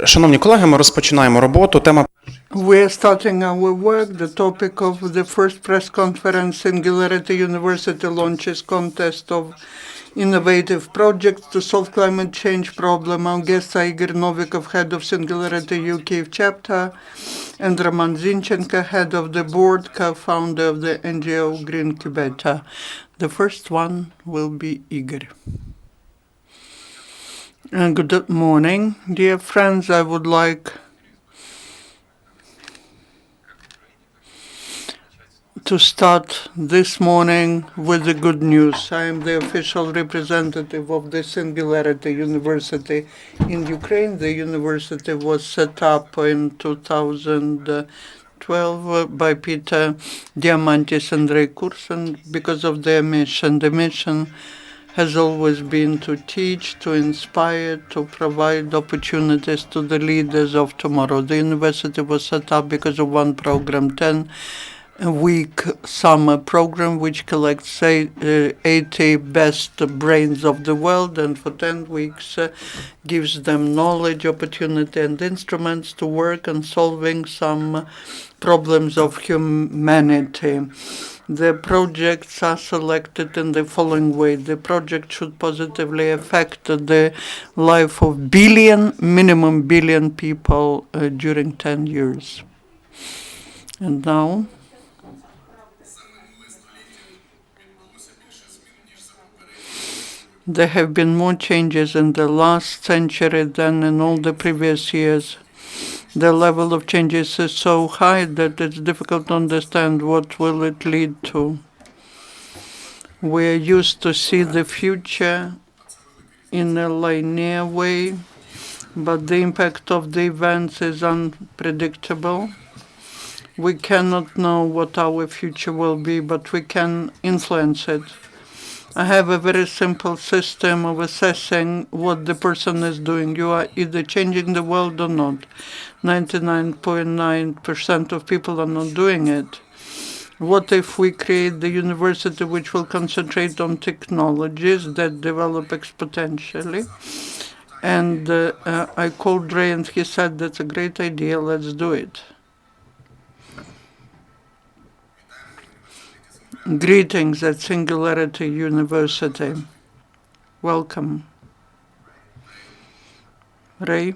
Шановні колеги, ми розпочинаємо роботу. Тема We're starting our work. The topic of the first press conference, Singularity University launches contest of innovative projects to solve climate change problem. Our guests are Igor Novikov, head of SingularityU Kyiv chapter, and Roman Zinchenko, head of the board, co-founder of the NGO Greencubator. The first one will be Igor. Good morning, dear friends. I would like to start this morning with the good news. I am the official representative of the Singularity University in Ukraine. The university was set up in 2012 by Peter Diamantis and Ray Kursen because of their mission. The mission has always been to teach, to inspire, to provide opportunities to the leaders of tomorrow. The university was set up because of one program, 10-week summer program, which collects 80 best brains of the world, and for 10 weeks gives them knowledge, opportunity, and instruments to work on solving some problems of humanity. The projects are selected in the following way. The project should positively affect the life of minimum billion people during 10 years. And now, there have been more changes in the last century than in all the previous years. The level of changes is so high that it's difficult to understand what will it lead to. We're used to see the future in a linear way, but the impact of the events is unpredictable. We cannot know what our future will be, but we can influence it. I have a very simple system of assessing what the person is doing. You are either changing the world or not. 99.9% of people are not doing it. What if we create the university which will concentrate on technologies that develop exponentially? And I called Ray and he said, that's a great idea, let's do it. Greetings at Singularity University. Welcome. Ray?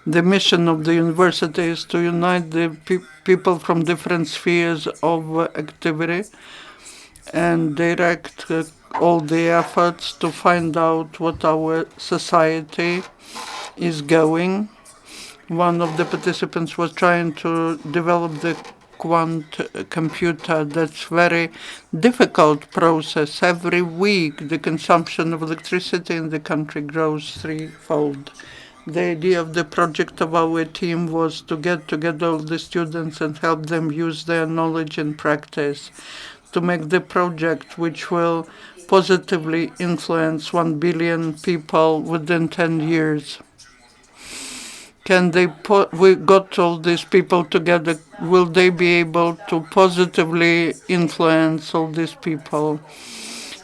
The mission of the university is to unite the people from different spheres of activity and direct all the efforts to find out what our society is going. One of the participants was trying to develop the quant computer. That's very difficult process. Every week the consumption of electricity in the country grows threefold. The idea of the project of our team was to get together all the students and help them use their knowledge in practice to make the project which will positively influence 1 billion people within 10 years. We got all these people together, will they be able to positively influence all these people?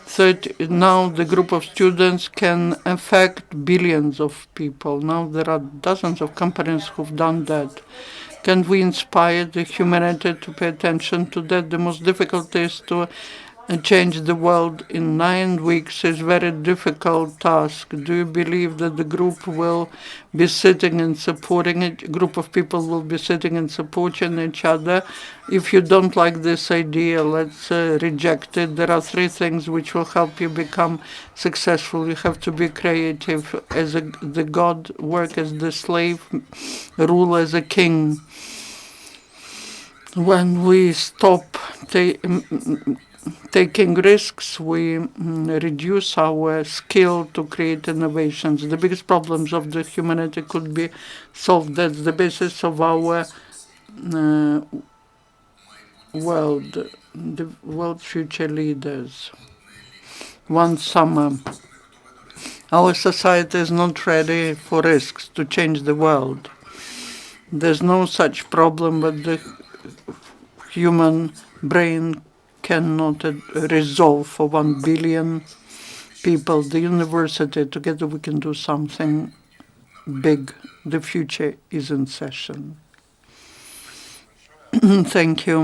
Third, now the group of students can affect billions of people. Now there are dozens of companies who've done that. Can we inspire the humanity to pay attention to that? The most difficult is to change the world in 9 weeks is very difficult task. Do you believe that the group will be sitting and supporting it? A group of people will be sitting and supporting each other. If you don't like this idea, let's reject it. There are 3 things which will help you become successful. You have to be creative as the god, work as the slave, rule as a king. When we stop taking risks, we reduce our skill to create innovations. The biggest problems of the humanity could be solved. That's the basis of our world, the world future leaders. One summer, our society is not ready for risks to change the world. There's no such problem, but the human brain cannot resolve for 1 billion people, the university, together we can do something big. The future is in session. Thank you.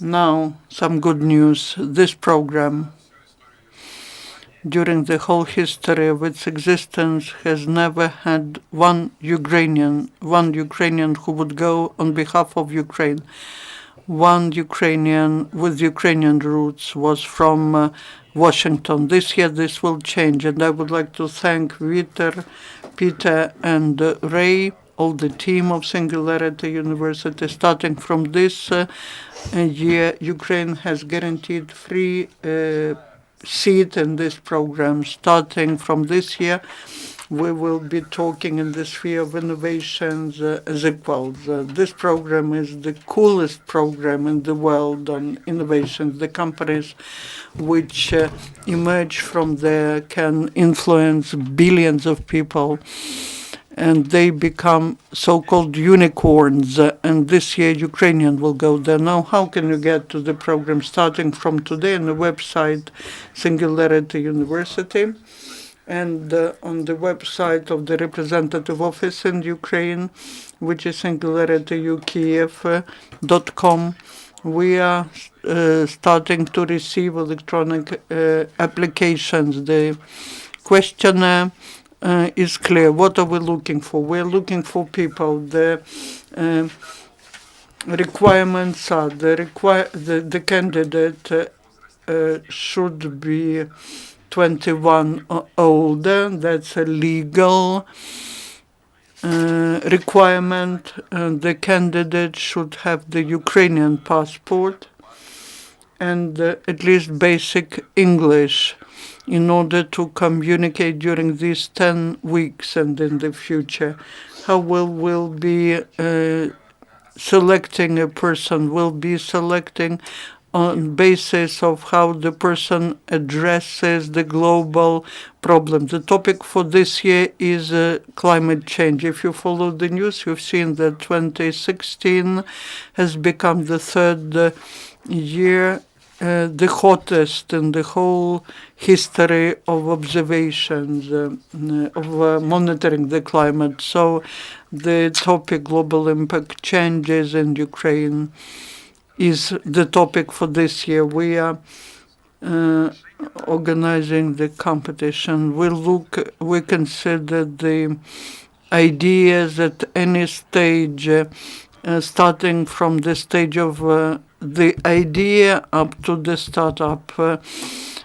Now, some good news. This program, during the whole history of its existence, has never had one Ukrainian who would go on behalf of Ukraine. One Ukrainian with Ukrainian roots was from Washington. This year this will change, and I would like to thank Vitor, Peter, and Ray, all the team of Singularity University. Starting from this year, Ukraine has guaranteed free seat in this program. Starting from this year, we will be talking in the sphere of innovations as equals. This program is the coolest program in the world on innovations. The companies which emerge from there can influence billions of people, and they become so-called unicorns. And this year, Ukrainian will go there. Now, how can you get to the program? Starting from today on the website Singularity University, and on the website of the representative office in Ukraine, which is SingularityU.Kyiv.com, we are starting to receive electronic applications. The questionnaire is clear. What are we looking for? We're looking for people. The requirements are the candidate should be 21 or older. That's a legal requirement. The candidate should have the Ukrainian passport and at least basic English in order to communicate during these 10 weeks and in the future. How we'll be selecting a person? We'll be selecting on basis of how the person addresses the global problem. The topic for this year is climate change. If you follow the news, you've seen that 2016 has become the third year, the hottest in the whole history of observations, of monitoring the climate. So the topic global impact changes in Ukraine is the topic for this year. We are organizing the competition. We consider the ideas at any stage, starting from the stage of the idea up to the startup.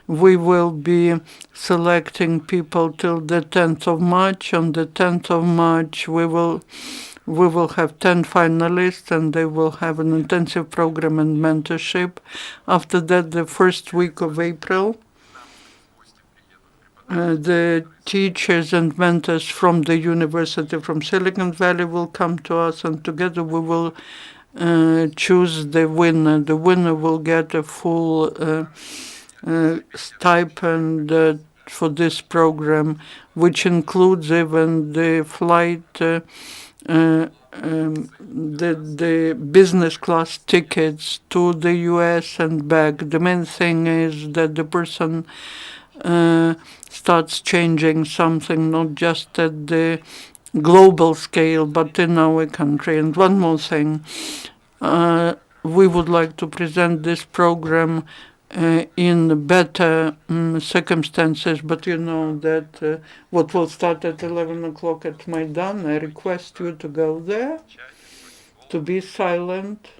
We will be selecting people till the 10th of March. On the 10th of March, we will have 10 finalists, and they will have an intensive program and mentorship. After that, the first week of April, the teachers and mentors from the university, from Silicon Valley, will come to us, and together we will choose the winner. The winner will get a full stipend for this program, which includes even the flight, the business class tickets to the US and back. The main thing is that the person starts changing something, not just at the global scale, but in our country. And one more thing, we would like to present this program in better circumstances, but you know that what will start at 11 o'clock at Maidan. I request you to go there, to be silent,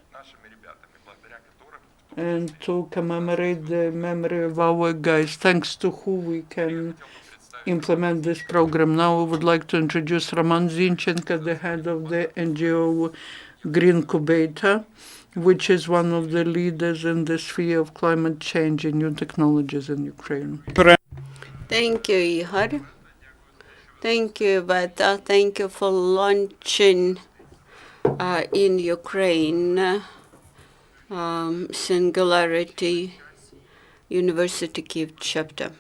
and to commemorate the memory of our guys, thanks to who we can implement this program. Now I would like to introduce Roman Zinchenko, the head of the NGO Greencubator, which is one of the leaders in the sphere of climate change and new technologies in Ukraine. Thank you, Igor. Thank you, Beta. Thank you for launching in Ukraine Singularity University Kyiv chapter.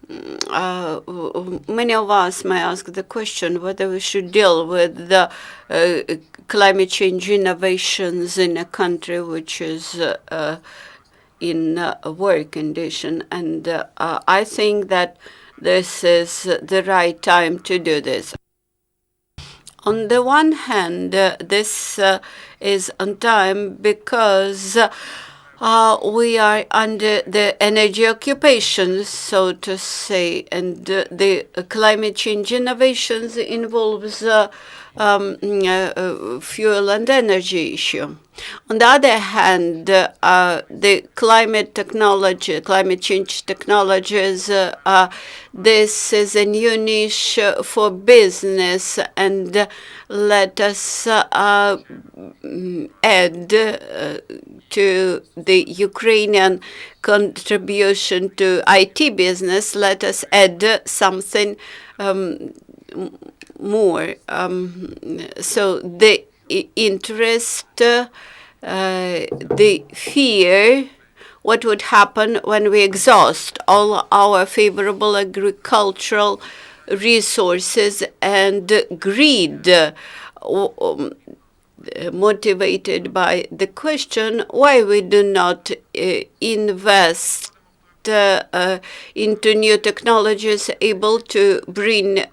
Many of us may ask the question whether we should deal with the climate change innovations in a country which is in work condition. And I think that this is the right time to do this. On the one hand, this is on time because we are under the energy occupation, so to say, and the climate change innovations involves fuel and energy issue. On the other hand, the climate change technologies, this is a new niche for business, and let us add to the Ukrainian contribution to IT business, let us add something more. So the interest, the fear, what would happen when we exhaust all our favorable agricultural resources, and greed, motivated by the question why we do not invest into new technologies able to bring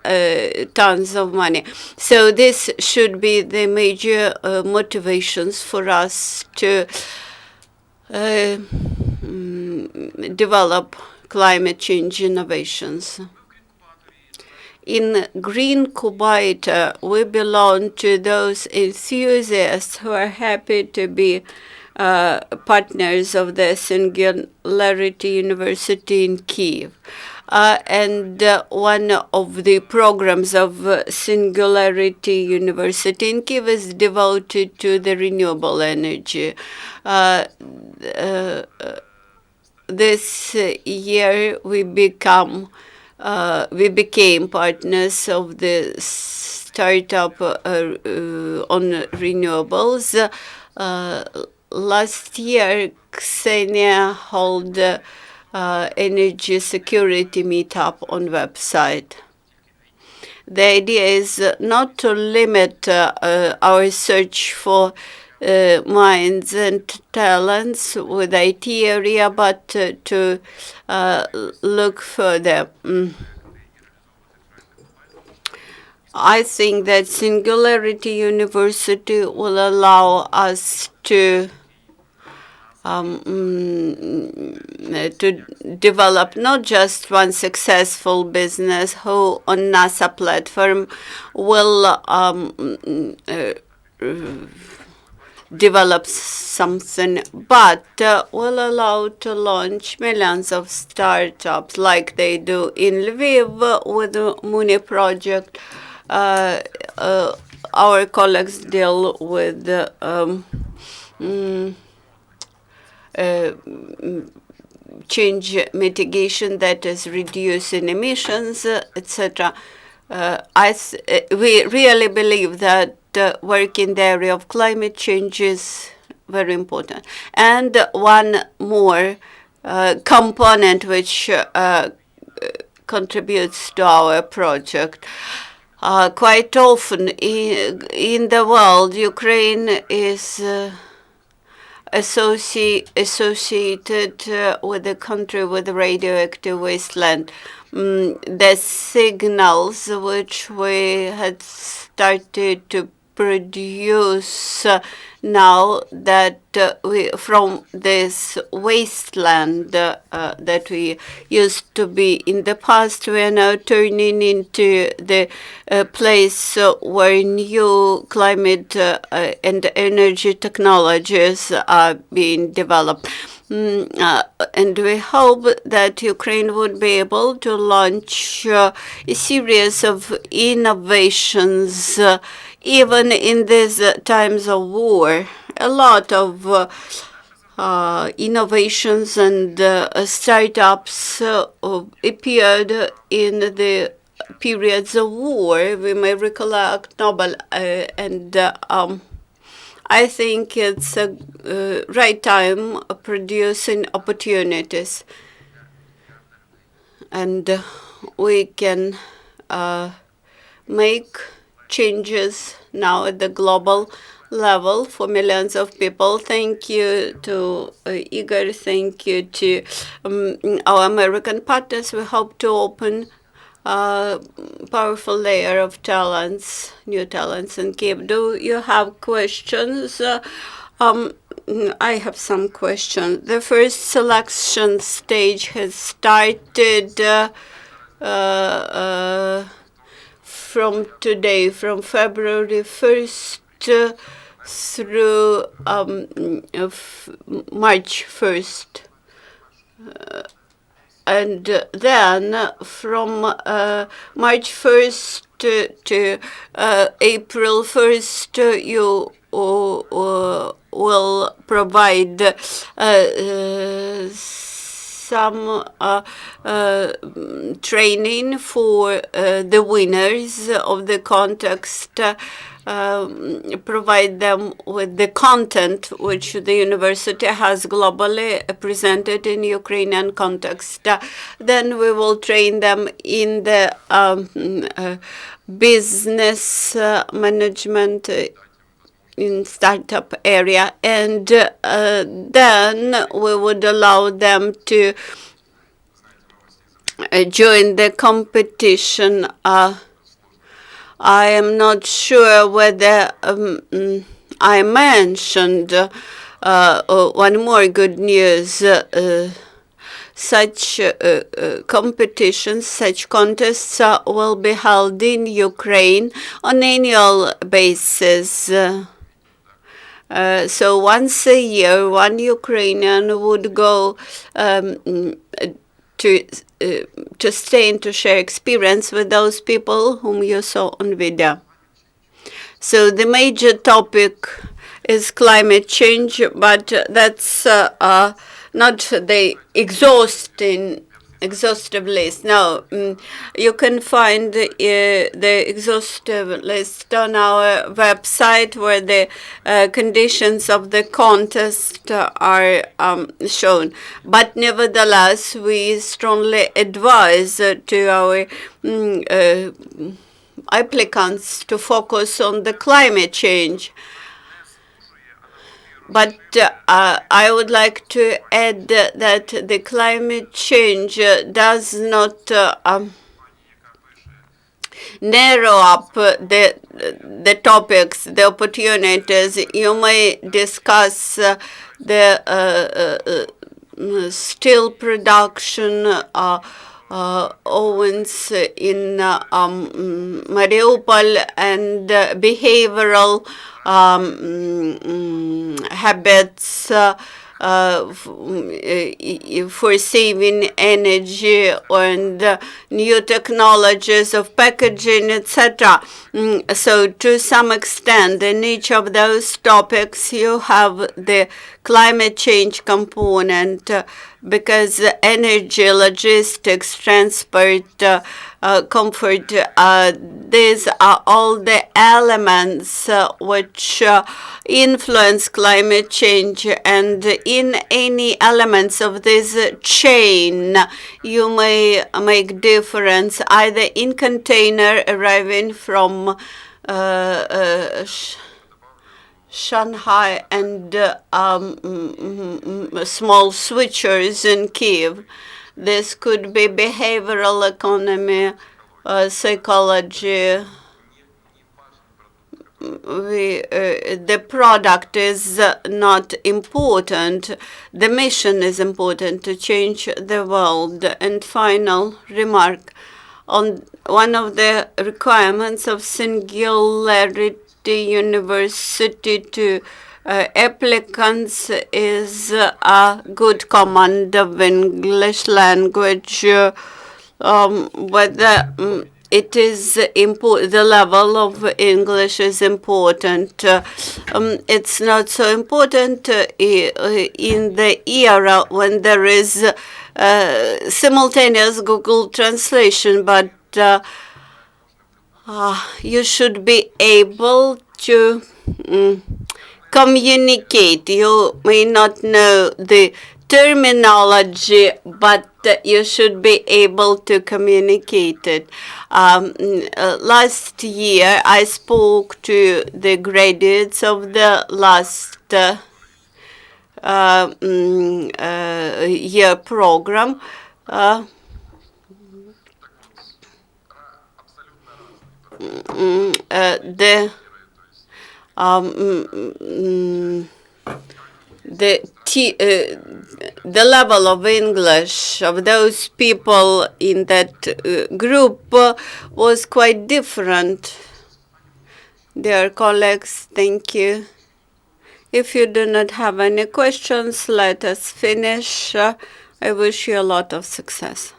tons of money. So this should be the major motivations for us to develop climate change innovations. In Greencubator, we belong to those enthusiasts who are happy to be partners of the Singularity University in Kyiv. And one of the programs of Singularity University in Kyiv is devoted to the renewable energy. This year we became partners of the startup on renewables. Last year, Xenia held energy security meetup on website. The idea is not to limit our search for minds and talents with IT area, but to look further. I think that Singularity University will allow us to develop not just one successful business who on NASA platform will develop something, but will allow to launch millions of startups like they do in Lviv with the Muni project. Our colleagues deal with change mitigation, that is reducing emissions, etc. We really believe that work in the area of climate change is very important. And one more component which contributes to our project. Quite often in the world, Ukraine is associated with the country with radioactive wasteland. The signals which we had started to produce now that we from this wasteland that we used to be in the past, we are now turning into the place where new climate and energy technologies are being developed. And we hope that Ukraine would be able to launch a series of innovations even in these times of war. A lot of innovations and startups appeared in the periods of war. We may recollect Nobel, and I think it's a right time producing opportunities, and we can make changes now at the global level for millions of people. Thank you to Igor. Thank you to our American partners. We hope to open a powerful layer of talents, new talents in Kyiv. Do you have questions? I have some questions. The first selection stage has started from today, from February 1st through March 1st. And then from March 1st to April 1st, you will provide some training for the winners of the contest, provide them with the content which the university has globally presented in Ukrainian context. Then we will train them in the business management in startup area, and then we would allow them to join the competition. I am not sure whether I mentioned one more good news. Such competitions, such contests will be held in Ukraine on annual basis. So once a year, one Ukrainian would go to stay and to share experience with those people whom you saw on video. So the major topic is climate change, but that's not the exhaustive list. No, you can find the exhaustive list on our website, where the conditions of the contest are shown. But nevertheless, we strongly advise to our applicants to focus on the climate change. But I would like to add that the climate change does not narrow up the topics, the opportunities. You may discuss the steel production, ovens in Mariupol, and behavioral habits for saving energy, and new technologies of packaging, etc. So to some extent, in each of those topics, you have the climate change component, because energy, logistics, transport, comfort, these are all the elements which influence climate change. And in any elements of this chain, you may make difference either in container arriving from Shanghai and small switchers in Kyiv. This could be behavioral economy, psychology. The product is not important. The mission is important, to change the world. And final remark on one of the requirements of Singularity University to applicants is a good command of English language, whether it is important, the level of English is important. It's not so important in the era when there is simultaneous Google translation, but you should be able to communicate. You may not know the terminology, but you should be able to communicate it. Last year, I spoke to the graduates of the last year program. The the level of English of those people in that group was quite different. Dear colleagues, thank you. If you do not have any questions, let us finish. I wish you a lot of success.